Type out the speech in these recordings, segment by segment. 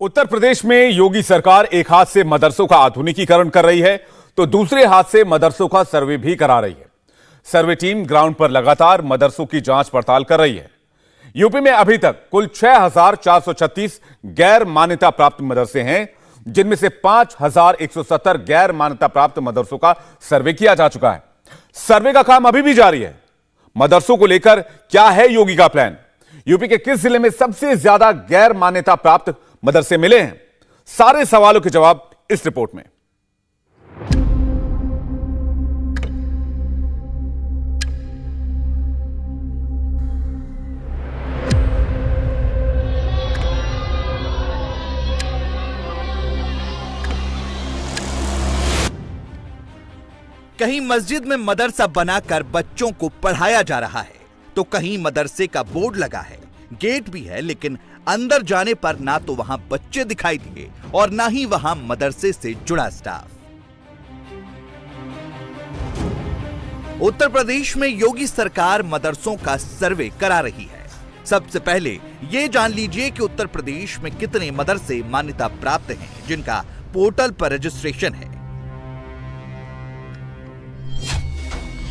उत्तर प्रदेश में योगी सरकार एक हाथ से मदरसों का आधुनिकीकरण कर रही है तो दूसरे हाथ से मदरसों का सर्वे भी करा रही है। सर्वे टीम ग्राउंड पर लगातार मदरसों की जांच पड़ताल कर रही है। यूपी में अभी तक कुल 6,436 गैर मान्यता प्राप्त मदरसे हैं, जिनमें से 5,170 गैर मान्यता प्राप्त मदरसों का सर्वे किया जा चुका है। सर्वे का काम अभी भी जारी है। मदरसों को लेकर क्या है योगी का प्लान? यूपी के किस जिले में सबसे ज्यादा गैर मान्यता प्राप्त मदरसे मिले हैं? सारे सवालों के जवाब इस रिपोर्ट में। कहीं मस्जिद में मदरसा बनाकर बच्चों को पढ़ाया जा रहा है तो कहीं मदरसे का बोर्ड लगा है, गेट भी है, लेकिन अंदर जाने पर ना तो वहां बच्चे दिखाई दिए और ना ही वहां मदरसे से जुड़ा स्टाफ। उत्तर प्रदेश में योगी सरकार मदरसों का सर्वे करा रही है। सबसे पहले ये जान लीजिए कि उत्तर प्रदेश में कितने मदरसे मान्यता प्राप्त हैं जिनका पोर्टल पर रजिस्ट्रेशन है।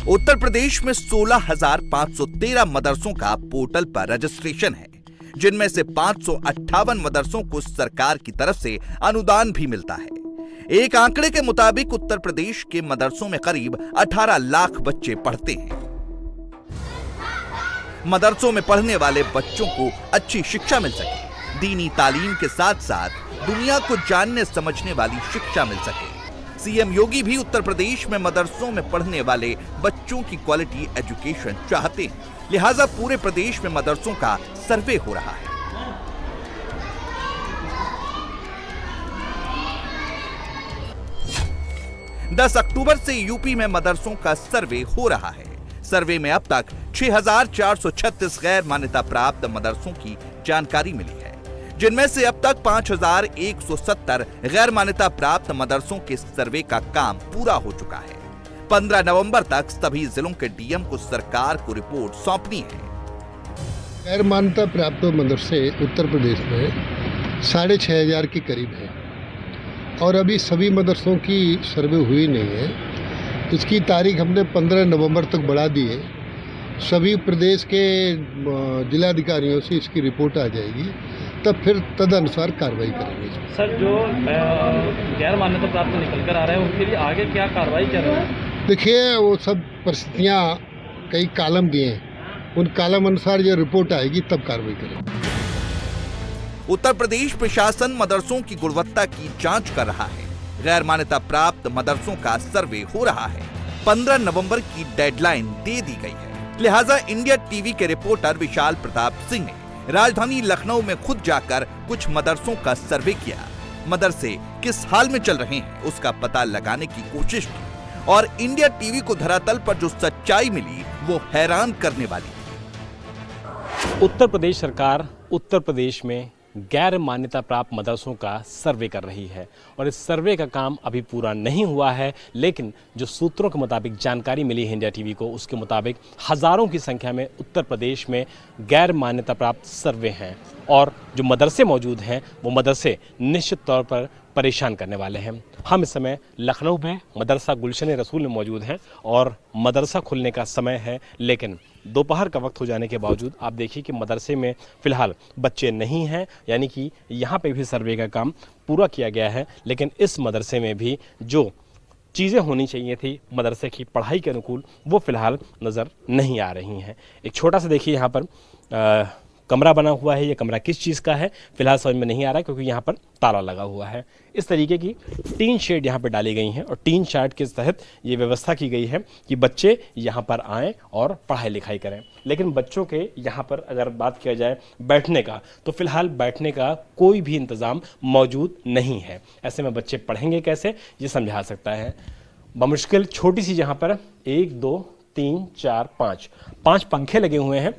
उत्तर प्रदेश में 16,513 मदरसों का पोर्टल पर रजिस्ट्रेशन है, जिनमें से 558 मदरसों को सरकार की तरफ से अनुदान भी मिलता है। एक आंकड़े के मुताबिक उत्तर प्रदेश के मदरसों में करीब 18 लाख बच्चे पढ़ते हैं। मदरसों में पढ़ने वाले बच्चों को अच्छी शिक्षा मिल सके, दीनी तालीम के साथ साथ दुनिया को जानने समझने वाली शिक्षा मिल सके। सीएम योगी भी उत्तर प्रदेश में मदरसों में पढ़ने वाले बच्चों की क्वालिटी एजुकेशन चाहते हैं, लिहाजा पूरे प्रदेश में मदरसों का सर्वे हो रहा है। दस अक्टूबर से यूपी में मदरसों का सर्वे हो रहा है। सर्वे में अब तक 6,436 गैर मान्यता प्राप्त मदरसों की जानकारी मिली है, जिनमें से अब तक 5,170 गैर मान्यता प्राप्त मदरसों के सर्वे का काम पूरा हो चुका है। 15 नवंबर तक सभी जिलों के डीएम को सरकार को रिपोर्ट सौंपनी है। गैर मान्यता प्राप्त मदरसे उत्तर प्रदेश में 6,500 के करीब है और अभी सभी मदरसों की सर्वे हुई नहीं है। इसकी तारीख हमने 15 नवंबर तक बढ़ा दी है। सभी प्रदेश के जिलाधिकारियों से इसकी रिपोर्ट आ जाएगी, तब फिर तदनुसार कार्रवाई करेंगे। सर, जो गैर मान्यता प्राप्त निकल कर आ रहे हैं उनके लिए आगे क्या कार्रवाई कर रहे हैं? देखिए, वो सब परिस्थितियाँ कई कालम दिए हैं, उन कालम अनुसार जो रिपोर्ट आएगी तब कार्रवाई करेंगे। उत्तर प्रदेश प्रशासन मदरसों की गुणवत्ता की जांच कर रहा है। गैर मान्यता प्राप्त मदरसों का सर्वे हो रहा है। 15 नवंबर की डेडलाइन दे दी गई है, लिहाजा इंडिया टीवी के रिपोर्टर विशाल प्रताप सिंह ने राजधानी लखनऊ में खुद जाकर कुछ मदरसों का सर्वे किया। मदरसे किस हाल में चल रहे हैं उसका पता लगाने की कोशिश की और इंडिया टीवी को धरातल पर जो सच्चाई मिली वो हैरान करने वाली है। उत्तर प्रदेश सरकार उत्तर प्रदेश में गैर मान्यता प्राप्त मदरसों का सर्वे कर रही है और इस सर्वे का काम अभी पूरा नहीं हुआ है, लेकिन जो सूत्रों के मुताबिक जानकारी मिली है इंडिया टीवी को, उसके मुताबिक हज़ारों की संख्या में उत्तर प्रदेश में गैर मान्यता प्राप्त सर्वे हैं और जो मदरसे मौजूद हैं वो मदरसे निश्चित तौर पर परेशान करने वाले हैं। हम इस समय लखनऊ में मदरसा गुलशन रसूल में मौजूद हैं और मदरसा खुलने का समय है, लेकिन दोपहर का वक्त हो जाने के बावजूद आप देखिए कि मदरसे में फ़िलहाल बच्चे नहीं हैं, यानी कि यहाँ पे भी सर्वे का काम पूरा किया गया है, लेकिन इस मदरसे में भी जो चीज़ें होनी चाहिए थी मदरसे की पढ़ाई के अनुकूल वो फ़िलहाल नज़र नहीं आ रही हैं। एक छोटा सा देखिए यहाँ पर कमरा बना हुआ है। ये कमरा किस चीज़ का है फिलहाल समझ में नहीं आ रहा है, क्योंकि यहाँ पर ताला लगा हुआ है। इस तरीके की टीन शेड यहाँ पर डाली गई हैं और टीन शेड के तहत ये व्यवस्था की गई है कि बच्चे यहाँ पर आएँ और पढ़ाई लिखाई करें। लेकिन बच्चों के यहाँ पर अगर बात किया जाए बैठने का, तो फिलहाल बैठने का कोई भी इंतज़ाम मौजूद नहीं है। ऐसे में बच्चे पढ़ेंगे कैसे, ये समझा सकता है। बमुश्किल छोटी सी यहाँ पर 1 2 3 4 5 पंखे लगे हुए हैं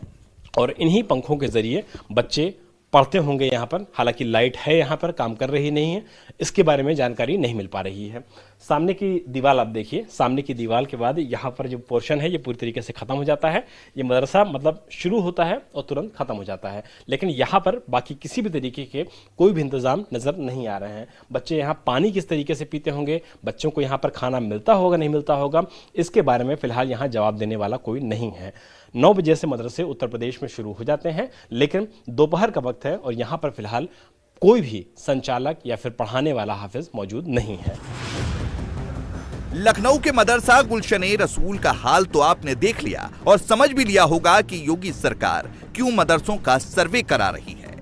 और इन्हीं पंखों के ज़रिए बच्चे पढ़ते होंगे यहाँ पर। हालांकि लाइट है यहाँ पर, काम कर रही नहीं है, इसके बारे में जानकारी नहीं मिल पा रही है। सामने की दीवार आप देखिए, सामने की दीवार के बाद यहाँ पर जो पोर्शन है ये पूरी तरीके से खत्म हो जाता है। ये मदरसा मतलब शुरू होता है और तुरंत खत्म हो जाता है, लेकिन यहाँ पर बाकी किसी भी तरीके के कोई भी इंतजाम नजर नहीं आ रहे हैं। बच्चे यहाँ पानी किस तरीके से पीते होंगे, बच्चों को यहाँ पर खाना मिलता होगा नहीं मिलता होगा, इसके बारे में फिलहाल यहाँ जवाब देने वाला कोई नहीं है। 9 बजे से मदरसे उत्तर प्रदेश में शुरू हो जाते हैं, लेकिन दोपहर का वक्त है और यहाँ पर फिलहाल कोई भी संचालक या फिर पढ़ाने वाला हाफिज मौजूद नहीं है। लखनऊ के मदरसा गुलशन रसूल का हाल तो आपने देख लिया और समझ भी लिया होगा कि योगी सरकार क्यों मदरसों का सर्वे करा रही है।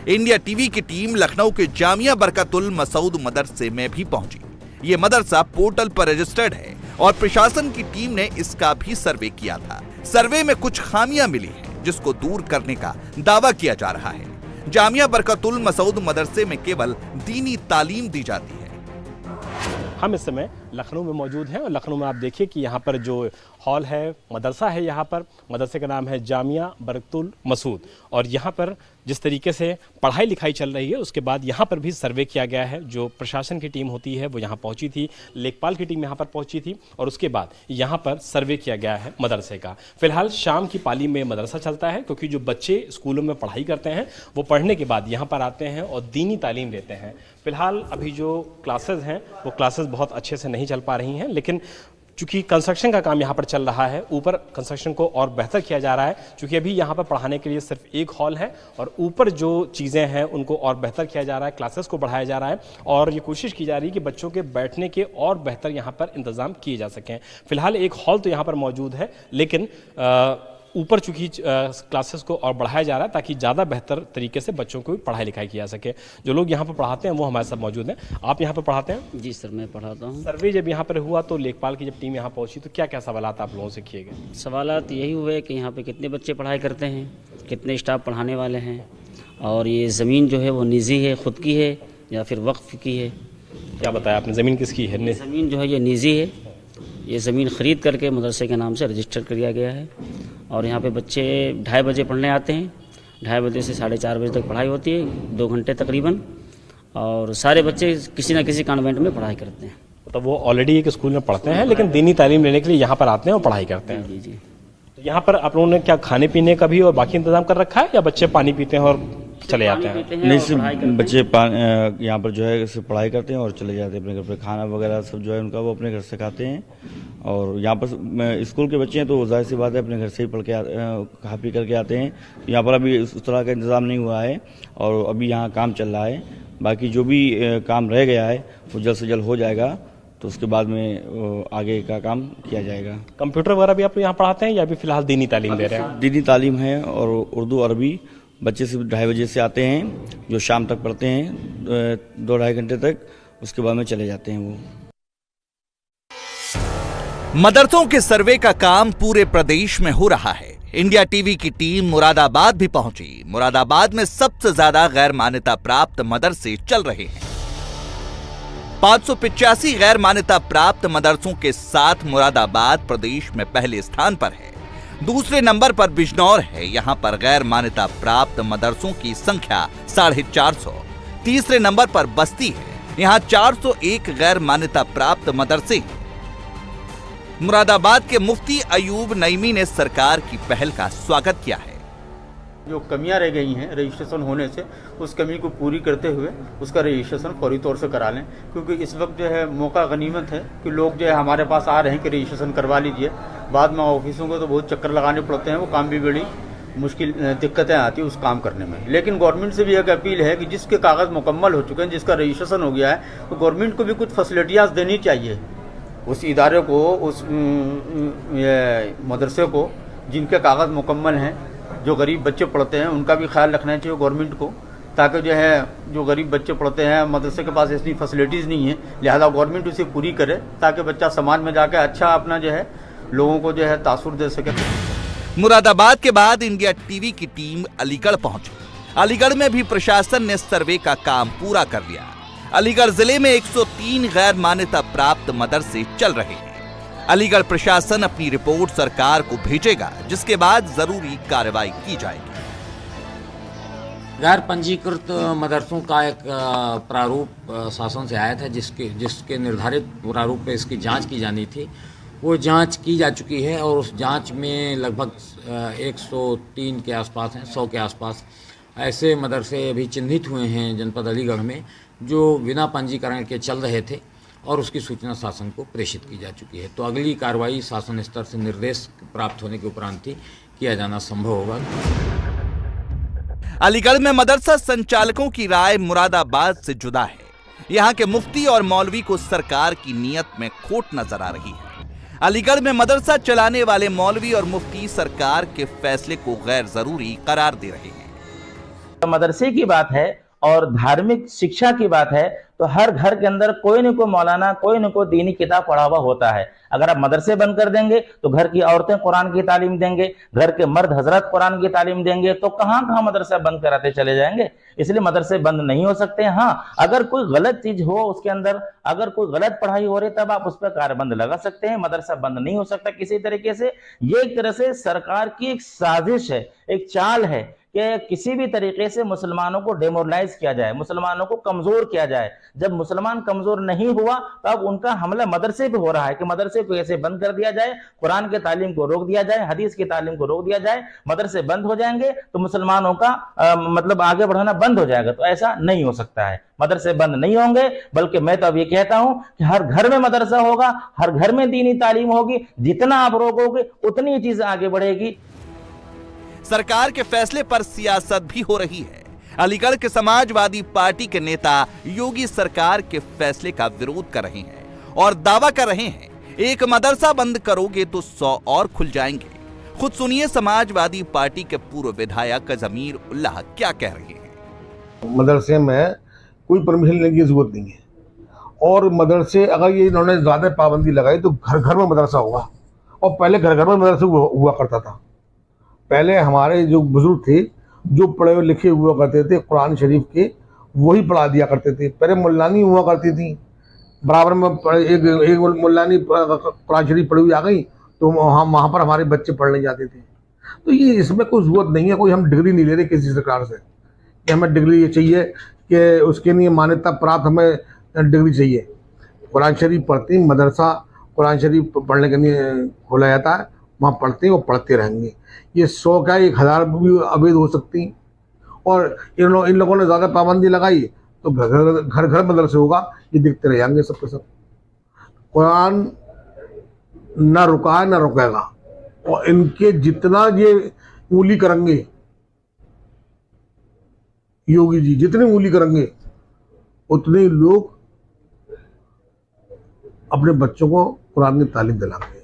इंडिया टीवी की टीम लखनऊ के जामिया बरकतुल मसूद मदरसे में भी पहुंची। ये मदरसा पोर्टल पर रजिस्टर्ड है और प्रशासन की टीम ने इसका भी सर्वे किया था। सर्वे में कुछ खामियां मिली हैं, जिसको दूर करने का दावा किया जा रहा है। जामिया बरकतुल मसूद मदरसे में केवल दीनी तालीम दी जाती है। हम इस समय लखनऊ में मौजूद हैं और लखनऊ में आप देखिए कि यहाँ पर जो हॉल है, मदरसा है, यहाँ पर मदरसे का नाम है जामिया बरकतुल मसूद, और यहाँ पर जिस तरीके से पढ़ाई लिखाई चल रही है उसके बाद यहाँ पर भी सर्वे किया गया है। जो प्रशासन की टीम होती है वो यहाँ पहुँची थी, लेखपाल की टीम यहाँ पर पहुँची थी और उसके बाद यहाँ पर सर्वे किया गया है मदरसे का। फिलहाल शाम की पाली में मदरसा चलता है, क्योंकि जो बच्चे स्कूलों में पढ़ाई करते हैं वो पढ़ने के बाद यहाँ पर आते हैं और दीनी तालीम लेते हैं। फिलहाल अभी जो क्लासेस हैं वो क्लासेस बहुत अच्छे से नहीं चल पा रही हैं, लेकिन चूंकि कंस्ट्रक्शन का काम यहाँ पर चल रहा है, ऊपर कंस्ट्रक्शन को और बेहतर किया जा रहा है। चूंकि अभी यहाँ पर पढ़ाने के लिए सिर्फ एक हॉल है और ऊपर जो चीज़ें हैं उनको और बेहतर किया जा रहा है, क्लासेस को बढ़ाया जा रहा है और ये कोशिश की जा रही है कि बच्चों के बैठने के और बेहतर यहाँ पर इंतजाम किए जा सकें। फिलहाल एक हॉल तो यहाँ पर मौजूद है, लेकिन ऊपर चूंकि क्लासेस को और बढ़ाया जा रहा है ताकि ज़्यादा बेहतर तरीके से बच्चों को पढ़ाई लिखाई की जा सके। जो लोग यहाँ पर पढ़ाते हैं वो हमारे साथ मौजूद हैं। आप यहाँ पर पढ़ाते हैं? जी सर, मैं पढ़ाता हूँ। सर्वे जब यहाँ पर हुआ तो लेखपाल की जब टीम यहाँ पहुँची तो क्या क्या सवालात आप लोगों से किए गए? सवालात यही हुए कि यहाँ पे कितने बच्चे पढ़ाई करते हैं, कितने स्टाफ पढ़ाने वाले हैं, और ये ज़मीन जो है वो निजी है, ख़ुद की है या फिर वक्फ की है। क्या बताया आपने, ज़मीन किसकी है? ज़मीन जो है ये निजी है। ये ज़मीन ख़रीद करके मदरसे के नाम से रजिस्टर किया गया है और यहाँ पे बच्चे 2:30 बजे पढ़ने आते हैं। 2:30 बजे से 4:30 बजे तक पढ़ाई होती है, 2 घंटे तकरीबन, और सारे बच्चे किसी न किसी कॉन्वेंट में पढ़ाई करते हैं। तो वो ऑलरेडी एक स्कूल में पढ़ते हैं लेकिन दीनी तालीम लेने के लिए यहाँ पर आते हैं और पढ़ाई करते हैं। जी जी। तो यहाँ पर आप लोगों ने क्या खाने पीने का भी और बाकी इंतजाम कर रखा है या बच्चे पानी पीते हैं और चले जाते हैं? नहीं, सिर्फ बच्चे यहाँ पर जो है सिर्फ पढ़ाई करते हैं और चले जाते हैं अपने घर पे। खाना वगैरह सब जो है उनका वो अपने घर से खाते हैं। और यहाँ पर स्कूल के बच्चे हैं तो जाहिर सी बात है अपने घर से ही पढ़ के खा पी करके आते हैं। यहाँ पर अभी उस तरह का इंतज़ाम नहीं हुआ है और अभी यहाँ काम चल रहा है। बाकी जो भी काम रह गया है वो जल्द से जल्द हो जाएगा, तो उसके बाद में आगे का काम किया जाएगा। कंप्यूटर वगैरह भी आप यहाँ पढ़ाते हैं या अभी फिलहाल दीनी तालीम दे रहे हैं? दीनी तालीम है और उर्दू अरबी। बच्चे सिर्फ 2:30 बजे से आते हैं जो शाम तक पढ़ते हैं 2-2.5 घंटे तक, उसके बाद में चले जाते हैं वो। मदरसों के सर्वे का काम पूरे प्रदेश में हो रहा है। इंडिया टीवी की टीम मुरादाबाद भी पहुंची। मुरादाबाद में सबसे ज्यादा गैर मान्यता प्राप्त मदरसे चल रहे हैं। 585 गैर मान्यता प्राप्त मदरसों के साथ मुरादाबाद प्रदेश में पहले स्थान पर है। दूसरे नंबर पर बिजनौर है। यहाँ पर गैर मान्यता प्राप्त मदरसों की संख्या 450। तीसरे नंबर पर बस्ती है। यहाँ 401 गैर मान्यता प्राप्त मदरसे हैं। मुरादाबाद के मुफ्ती अयूब नईमी ने सरकार की पहल का स्वागत किया है। जो कमियां रह गई हैं रजिस्ट्रेशन होने से, उस कमी को पूरी करते हुए उसका रजिस्ट्रेशन फौरी तौर से करा लें, क्योंकि इस वक्त जो है मौका गनीमत है कि लोग जो है हमारे पास आ रहे हैं कि रजिस्ट्रेशन करवा लीजिए। बाद में ऑफिसों को तो बहुत चक्कर लगाने पड़ते हैं, वो काम भी बड़ी मुश्किल दिक्कतें आती है उस काम करने में। लेकिन गवर्नमेंट से भी एक अपील है कि जिसके कागज़ मुकम्मल हो चुके हैं, जिसका रजिस्ट्रेशन हो गया है, तो गवर्नमेंट को भी कुछ फैसिलिटियाँ देनी चाहिए उस इदारे को, उस मदरसे को जिनके कागज़ मुकम्मल हैं। जो गरीब बच्चे पढ़ते हैं उनका भी ख्याल रखना चाहिए गवर्नमेंट को, ताकि जो है जो गरीब बच्चे पढ़ते हैं मदरसे के पास इतनी फैसिलिटीज़ नहीं है, लिहाजा गवर्नमेंट उसे पूरी करे ताकि बच्चा समाज में जाकर अच्छा अपना जो है लोगों को जो है तासुर दे सके। मुरादाबाद के बाद इंडिया टीवी की टीम अलीगढ़ पहुंची। अलीगढ़ में भी प्रशासन ने सर्वे का काम पूरा कर लिया। अलीगढ़ जिले में 103 गैर मान्यता प्राप्त मदरसे चल रहे हैं। अलीगढ़ प्रशासन अपनी रिपोर्ट सरकार को भेजेगा, जिसके बाद जरूरी कार्रवाई की जाएगी। गैर पंजीकृत मदरसों का एक प्रारूप शासन से आया था, जिसके निर्धारित प्रारूप पे इसकी जांच की जानी थी। वो जांच की जा चुकी है और उस जांच में लगभग 103 के आसपास हैं, 100 के आसपास ऐसे मदरसे अभी चिन्हित हुए हैं जनपद अलीगढ़ में, जो बिना पंजीकरण के चल रहे थे और उसकी सूचना शासन को प्रेषित की जा चुकी है। तो अगली कार्रवाई शासन स्तर से निर्देश प्राप्त होने के उपरांत ही किया जाना संभव होगा। अलीगढ़ में मदरसा संचालकों की राय मुरादाबाद से जुदा है। यहाँ के मुफ्ती और मौलवी को सरकार की नीयत में खोट नजर आ रही है। अलीगढ़ में मदरसा चलाने वाले मौलवी और मुफ्ती सरकार के फैसले को गैर जरूरी करार दे रहे हैं। मदरसे की बात है और धार्मिक शिक्षा की बात है तो हर घर के अंदर कोई न कोई मौलाना, कोई न कोई दीनी किताब पढ़ा हुआ होता है। अगर आप मदरसे बंद कर देंगे तो घर की औरतें कुरान की तालीम देंगे, घर के मर्द हजरत कुरान की तालीम देंगे, तो कहां कहां मदरसा बंद कराते चले जाएंगे। इसलिए मदरसे बंद नहीं हो सकते। हाँ, अगर कोई गलत चीज हो उसके अंदर, अगर कोई गलत पढ़ाई हो रही तब आप उस पर कार्यबंद लगा सकते हैं। मदरसा बंद नहीं हो सकता किसी तरीके से। ये एक तरह से सरकार की एक साजिश है, एक चाल है कि किसी भी तरीके से मुसलमानों को डेमोरलाइज किया जाए, मुसलमानों को कमजोर किया जाए। जब मुसलमान कमजोर नहीं हुआ तो अब उनका हमला मदरसे पे हो रहा है कि मदरसे को ऐसे बंद कर दिया जाए, कुरान के तालीम को रोक दिया जाए, हदीस की तालीम को रोक दिया जाए। मदरसे बंद हो जाएंगे तो मुसलमानों का मतलब आगे बढ़ाना बंद हो जाएगा। तो ऐसा नहीं हो सकता है। मदरसे बंद नहीं होंगे, बल्कि मैं तो अब ये कहता हूं कि हर घर में मदरसा होगा, हर घर में दीनी तालीम होगी। जितना आप रोकोगे उतनी ये चीज आगे बढ़ेगी। सरकार के फैसले पर सियासत भी हो रही है। अलीगढ़ के समाजवादी पार्टी के नेता योगी सरकार के फैसले का विरोध कर रहे हैं और दावा कर रहे हैं, एक मदरसा बंद करोगे तो 100 और खुल जाएंगे। खुद सुनिए समाजवादी पार्टी के पूर्व विधायक जमीर उल्लाह क्या कह रहे हैं। मदरसे में कोई परमिशन लेने की जरूरत नहीं है और मदरसे अगर ये इन्होंने ज्यादा पाबंदी लगाई तो घर घर में मदरसा होगा। और पहले घर घर में मदरसा हुआ करता था। पहले हमारे जो बुजुर्ग थे, जो पढ़े लिखे हुआ करते थे कुरान शरीफ के, वही पढ़ा दिया करते थे। पहले मुल्लानी हुआ करती थी, बराबर में एक मुल्लानी कुरान शरीफ पढ़ी हुई आ गई तो वहाँ पर हमारे बच्चे पढ़ने जाते थे। तो ये इसमें कोई जरूरत नहीं है, कोई हम डिग्री नहीं ले रहे किसी सरकार से कि हमें डिग्री ये चाहिए कि उसके लिए मान्यता प्राप्त हमें डिग्री चाहिए। कुरान शरीफ पढ़ती मदरसा कुरान शरीफ पढ़ने के लिए खोला जाता है, वहाँ पढ़ते हैं वो पढ़ते रहेंगे। ये 100 क्या 1000 भी अवैध हो सकती। और इन लोगों ने ज़्यादा पाबंदी लगाई तो घर घर मदरसे होगा, ये दिखते रह जाएंगे सबके सब। कुरान ना रुका है ना रुकेगा और इनके जितना ये उंगली करेंगे, योगी जी जितनी उंगली करेंगे उतने लोग अपने बच्चों को कुरान की तालीम दिलाएंगे।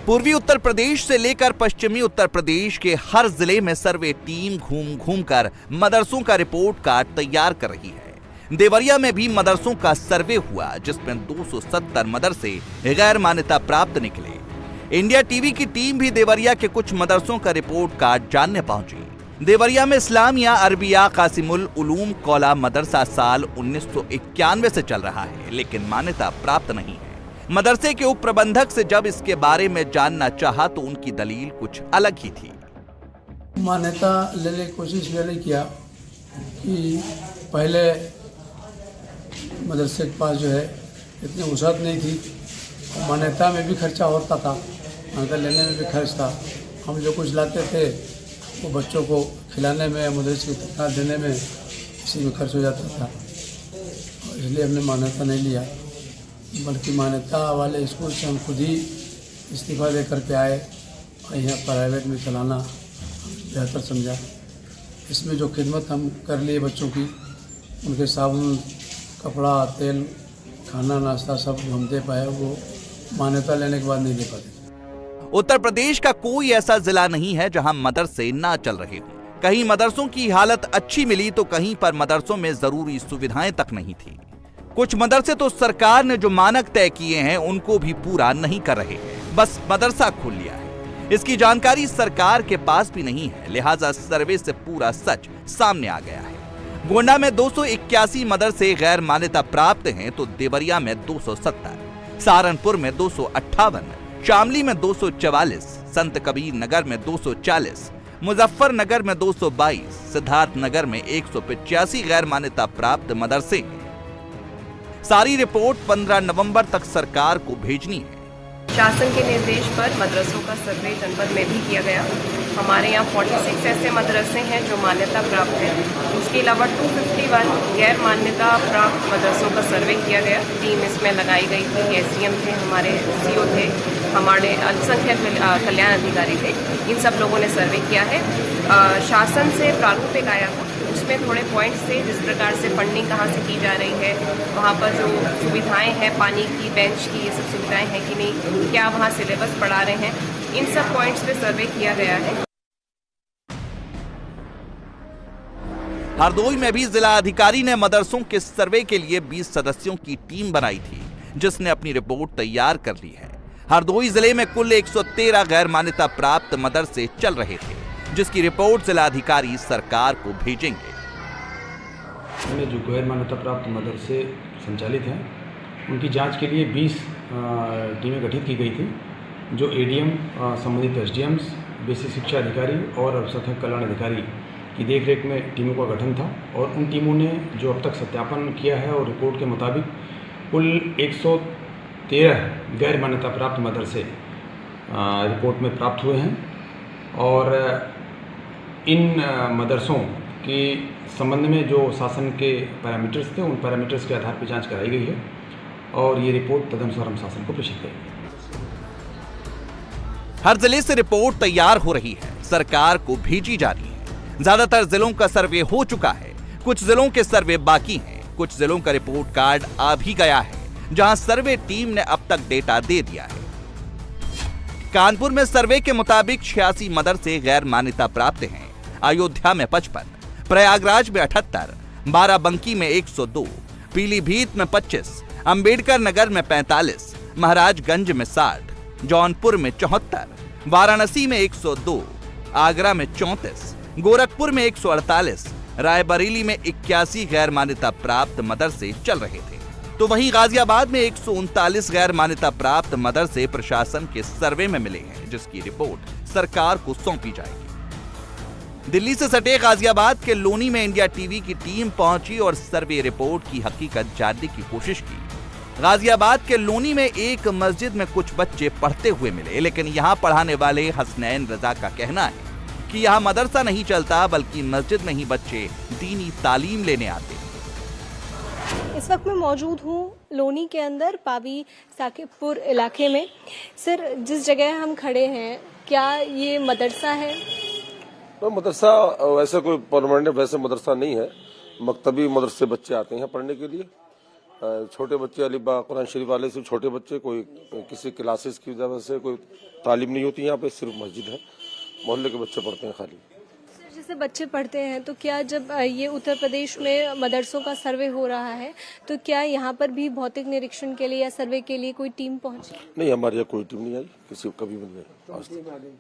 पूर्वी उत्तर प्रदेश से लेकर पश्चिमी उत्तर प्रदेश के हर जिले में सर्वे टीम घूम घूम कर मदरसों का रिपोर्ट कार्ड तैयार कर रही है। देवरिया में भी मदरसों का सर्वे हुआ जिसमें 270 मदरसे गैर मान्यता प्राप्त निकले। इंडिया टीवी की टीम भी देवरिया के कुछ मदरसों का रिपोर्ट कार्ड जानने पहुंची। देवरिया में इस्लामिया अरबिया कासिमुल उलूम कौला मदरसा साल 1991 से चल रहा है, लेकिन मान्यता प्राप्त नहीं है। मदरसे के उप प्रबंधक से जब इसके बारे में जानना चाहा तो उनकी दलील कुछ अलग ही थी। मान्यता लेने की कोशिश मैंने किया कि पहले मदरसे के पास जो है इतनी वसात नहीं थी, मान्यता में भी खर्चा होता था, मान्यता लेने में भी खर्च था। हम जो कुछ लाते थे वो बच्चों को खिलाने में, मदरसे की तनख्वाह देने में, इसी में खर्च हो जाता था। इसलिए हमने मान्यता नहीं लिया, बल्कि मान्यता वाले स्कूल से हम खुद ही इस्तीफा दे करके आए और यहाँ प्राइवेट में चलाना बेहतर समझा। इसमें जो खिदमत हम कर लिए बच्चों की, उनके साबुन, कपड़ा, तेल, खाना, नाश्ता सब हम दे पाए, वो मान्यता लेने के बाद नहीं दे पाते। उत्तर प्रदेश का कोई ऐसा जिला नहीं है जहां मदरसे ना चल रहे हों। कहीं मदरसों की हालत अच्छी मिली तो कहीं पर मदरसों में जरूरी सुविधाएं तक नहीं थी। कुछ मदरसे तो सरकार ने जो मानक तय किए हैं उनको भी पूरा नहीं कर रहे हैं, बस मदरसा खोल लिया है। इसकी जानकारी सरकार के पास भी नहीं है, लिहाजा सर्वे से पूरा सच सामने आ गया है। गोंडा में 281 मदरसे गैर मान्यता प्राप्त हैं तो देवरिया में 270, सहारनपुर में 258, शामली में 244, संत कबीर नगर में 240, मुजफ्फरनगर में 222, सिद्धार्थनगर में 185 गैर मान्यता प्राप्त मदरसे हैं। सारी रिपोर्ट 15 नवंबर तक सरकार को भेजनी है। शासन के निर्देश पर मदरसों का सर्वे जनपद में भी किया गया। हमारे यहाँ 46 ऐसे मदरसे हैं जो मान्यता प्राप्त हैं। उसके अलावा 251 गैर मान्यता प्राप्त मदरसों का सर्वे किया गया। टीम इसमें लगाई गई थी। SDM थे, हमारे CO थे, हमारे अल्पसंख्यक कल्याण अधिकारी थे। इन सब लोगों ने सर्वे किया है। शासन से प्रारूप एक आया, उसमें थोड़े पॉइंट्स थे, जिस प्रकार से फंडिंग कहाँ से की जा रही है, वहाँ पर जो सुविधाएं हैं, पानी की, बेंच की, ये सब सुविधाएं हैं कि नहीं, क्या वहाँ सिलेबस पढ़ा रहे हैं, इन सब पॉइंट्स पे सर्वे किया गया है। हरदोई में भी जिला अधिकारी ने मदरसों के सर्वे के लिए 20 सदस्यों की टीम बनाई थी, जिसने अपनी रिपोर्ट तैयार कर ली है। हरदोई जिले में कुल 113 गैर मान्यता प्राप्त मदरसे चल रहे थे, जिसकी रिपोर्ट जिला अधिकारी सरकार को भेजेंगे। में जो गैर मान्यता प्राप्त मदरसे संचालित हैं, उनकी जांच के लिए 20 टीमें गठित की गई थी, जो ADM, संबंधित SDMs, बेसिक शिक्षा अधिकारी और अल्पसंख्यक कल्याण अधिकारी की देखरेख में टीमों का गठन था। और उन टीमों ने जो अब तक सत्यापन किया है और रिपोर्ट के मुताबिक कुल 113 गैर मान्यता प्राप्त मदरसे रिपोर्ट में प्राप्त हुए हैं। और इन मदरसों के संबंध में जो शासन के पैरामीटर्स थे, उन पैरामीटर्स के आधार पर जांच कराई गई है और ये रिपोर्ट तदनुसार हम शासन को प्रेषित करेंगे। हर जिले से रिपोर्ट तैयार हो रही है, सरकार को भेजी जा रही है। ज्यादातर जिलों का सर्वे हो चुका है, कुछ जिलों के सर्वे बाकी हैं, कुछ जिलों का रिपोर्ट कार्ड आ भी गया है, जहां सर्वे टीम ने अब तक डेटा दे दिया है। कानपुर में सर्वे के मुताबिक 86 मदरसे गैर मान्यता प्राप्त हैं। अयोध्या में 55, प्रयागराज में 78, बाराबंकी में 102, पीलीभीत में 25, अंबेडकर नगर में 45, महाराजगंज में 60, जौनपुर में 74, वाराणसी में 102, आगरा में 34, गोरखपुर में 148, रायबरेली में 81 गैर मान्यता प्राप्त मदरसे चल रहे थे। तो वहीं गाजियाबाद में 139 गैर मान्यता प्राप्त मदरसे प्रशासन के सर्वे में मिले हैं, जिसकी रिपोर्ट सरकार को सौंपी जाएगी। दिल्ली से सटे गाजियाबाद के लोनी में इंडिया टीवी की टीम पहुंची और सर्वे रिपोर्ट की हकीकत जानने की कोशिश की। गाजियाबाद के लोनी में एक मस्जिद में कुछ बच्चे पढ़ते हुए मिले, लेकिन यहाँ पढ़ाने वाले हसनैन रजा का कहना है कि यहाँ मदरसा नहीं चलता, बल्कि मस्जिद में ही बच्चे दीनी तालीम लेने आते हैं। इस वक्त मैं मौजूद हूँ लोनी के अंदर पावी साकिबपुर इलाके में। सर, जिस जगह हम खड़े हैं, क्या ये मदरसा है? तो मदरसा वैसे कोई परमानेंट वैसे मदरसा नहीं है, मकतबी मदरसे बच्चे आते हैं पढ़ने के लिए। छोटे बच्चे अलीबा कुरान शरीफ वाले से छोटे बच्चे, कोई किसी क्लासेस की वजह से कोई तालीम नहीं होती यहाँ पे, सिर्फ मस्जिद है, मोहल्ले के बच्चे पढ़ते हैं खाली। जैसे बच्चे पढ़ते हैं, तो क्या जब ये उत्तर प्रदेश में मदरसों का सर्वे हो रहा है, तो क्या यहाँ पर भी भौतिक निरीक्षण के लिए या सर्वे के लिए कोई टीम पहुंची? नहीं, हमारे यहाँ कोई टीम नहीं आई, किसी को कभी भी नहीं आई।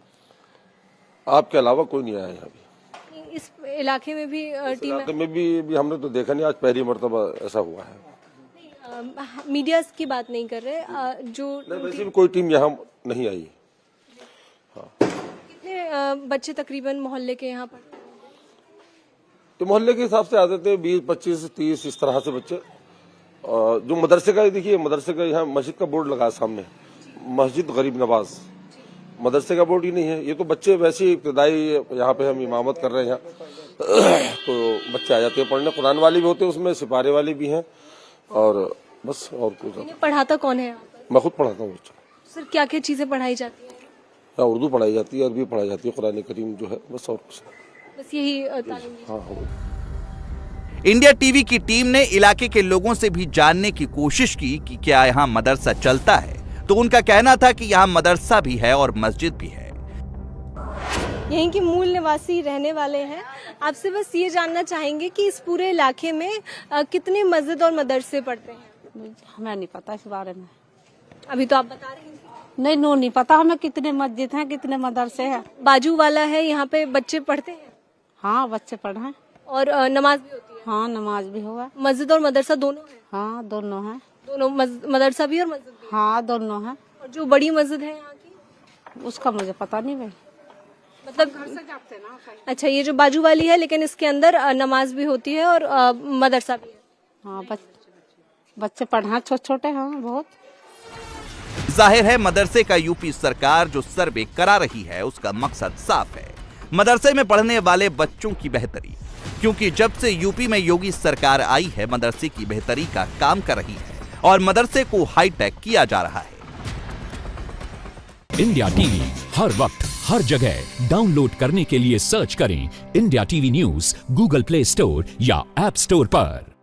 आपके अलावा कोई नहीं आया यहाँ भी। इस इलाके में भी टीम में भी हमने तो देखा नहीं, आज पहली मरतबा ऐसा हुआ है। मीडिया की बात नहीं कर रहे, जो वैसे भी कोई टीम यहाँ नहीं आई। हाँ। कितने बच्चे तकरीबन मोहल्ले के यहाँ पर? तो मोहल्ले के हिसाब से आते थे 20, 25, 30 इस तरह से बच्चे। जो मदरसे का, देखिए मदरसे का यहाँ मस्जिद का बोर्ड लगा सामने, मस्जिद गरीब नवाज, मदरसे का बोर्ड ही नहीं है। ये तो बच्चे वैसे ही इब्तदाई यहाँ पे हम इमामत कर रहे हैं यहाँ तो बच्चे आ जाते हैं पढ़ने, कुरान वाले भी होते हैं उसमें, सिपारे वाले भी हैं, और बस और कुछ। पढ़ाता कौन है? मैं खुद पढ़ाता हूँ बच्चा। सर, क्या क्या चीजें पढ़ाई जाती है? उर्दू पढ़ाई जाती है, अरबी पढ़ाई जाती है, कुरान करीम जो है, बस और कुछ, बस यही तालीम। हाँ। इंडिया टीवी की टीम ने इलाके के लोगों से भी जानने की कोशिश की कि क्या यहाँ मदरसा चलता है, तो उनका कहना था कि यहाँ मदरसा भी है और मस्जिद भी है। यहीं के मूल निवासी रहने वाले हैं। आपसे बस ये जानना चाहेंगे कि इस पूरे इलाके में कितने मस्जिद और मदरसे पढ़ते हैं? हमें नहीं पता इस बारे में। अभी तो आप बता रहे हैं। नहीं पता हमें कितने मस्जिद हैं, कितने मदरसे हैं। बाजू वाला है, यहाँ पे बच्चे पढ़ते हैं? हाँ, बच्चे पढ़े हैं। और नमाज भी होती है? हाँ, नमाज भी हुआ। मस्जिद और मदरसा दोनों है? हाँ, दोनों है। दोनों मदरसा भी और मस्जिद भी? हाँ, दोनों है। और जो बड़ी मस्जिद है यहाँ की, उसका मुझे पता नहीं भाई। मतलब घर से जाते हैं ना। अच्छा, ये जो बाजू वाली है, लेकिन इसके अंदर नमाज भी होती है और मदरसा भी है। हाँ, बच्चे पढ़ना छोटे छोटे हैं बहुत। जाहिर है मदरसे का यूपी सरकार जो सर्वे करा रही है उसका मकसद साफ है, मदरसे में पढ़ने वाले बच्चों की बेहतरी। क्योंकि जब से यूपी में योगी सरकार आई है मदरसे की बेहतरी का काम कर रही है और मदरसे को हाईटेक किया जा रहा है। इंडिया टीवी हर वक्त हर जगह डाउनलोड करने के लिए सर्च करें India TV news Google play store या ऐप स्टोर पर।